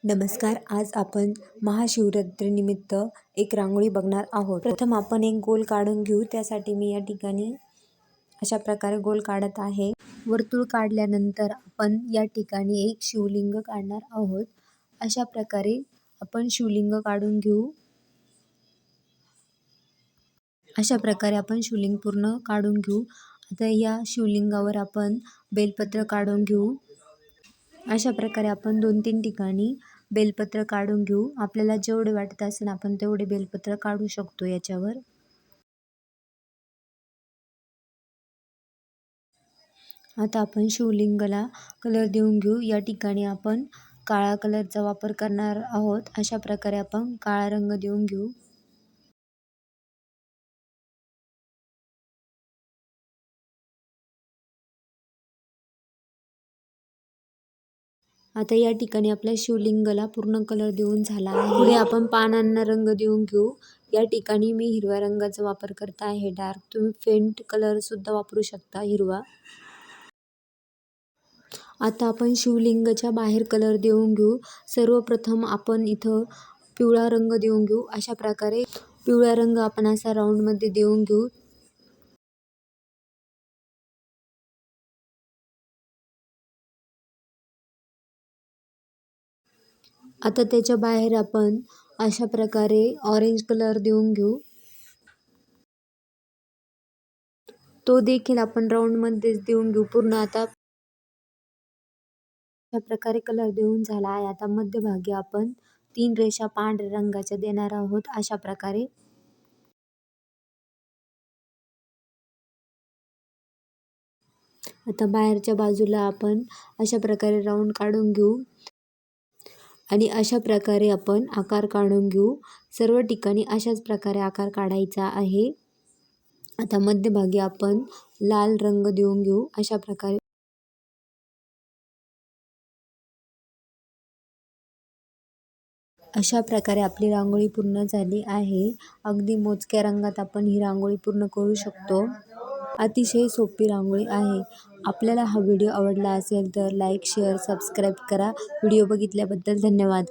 नमस्कार. आज आपण महाशिवरात्रीनिमित्त एक रांगोळी बघणार आहोत. प्रथम आपण एक गोल काढून घेऊ. त्यासाठी मी या ठिकाणी अशा प्रकारे गोल काढत आहे. वर्तुळ काढल्यानंतर आपण या ठिकाणी एक शिवलिंग काढणार आहोत. अशा प्रकारे आपण शिवलिंग काढून घेऊ. अशा प्रकारे आपण शिवलिंग पूर्ण काढून घेऊ. आता या शिवलिंगावर आपण बेलपत्र काढून घेऊ. अशा प्रकारे आपण 2-3 ठिकाणी बेलपत्र काढून घेऊ. आपल्याला जेवढे वाटत असेल आपण तेवढे बेलपत्र काढू शकतो याच्यावर. आता आपण शिवलिंगाला कलर देऊन घेऊ. या ठिकाणी आपण काळा कलरचा वापर करणार आहोत. अशा प्रकारे आपण काळा रंग देऊन घेऊ. आता या ठिकाणी आपल्या शिवलिंगाला पूर्ण कलर देऊन झाला आहे. पुढे आपण पानांना रंग देऊन घेऊ. या ठिकाणी मी हिरव्या रंगाचा वापर करत आहे डार्क. तुम्ही फेंट कलर सुद्धा वापरू शकता हिरवा. आता आपण शिवलिंगाच्या बाहेर कलर देऊन घेऊ. सर्वप्रथम आपण इथं पिवळा रंग देऊन घेऊ. अशा प्रकारे पिवळा रंग आपण असा राऊंडमध्ये देऊन घेऊ. आता त्याच्या बाहेर आपण अशा प्रकारे ऑरेंज कलर देऊन घेऊ. तो देखील आपण राऊंडमध्येच देऊन घेऊ पूर्ण. आता अशा प्रकारे कलर देऊन झाला आहे. आता मध्यभागी आपण 3 रेषा पांढऱ्या रंगाच्या देणार आहोत. अशा प्रकारे आता बाहेरच्या बाजूला आपण अशा प्रकारे राऊंड काढून घेऊ आणि अशा प्रकारे आपण आकार काढून घेऊ. सर्व ठिकाणी अशाच प्रकारे आकार काढायचा आहे. आता मध्यभागी आपण लाल रंग देऊन घेऊ. अशा प्रकारे आपली रांगोळी पूर्ण झाली आहे. अगदी मोजक्या रंगात आपण ही रांगोळी पूर्ण करू शकतो. अतिशय सोपी रांगोळी आहे. आपल्याला हा व्हिडिओ आवडला असेल तर लाईक, शेअर, सबस्क्राईब करा. व्हिडिओ बघितल्याबद्दल धन्यवाद.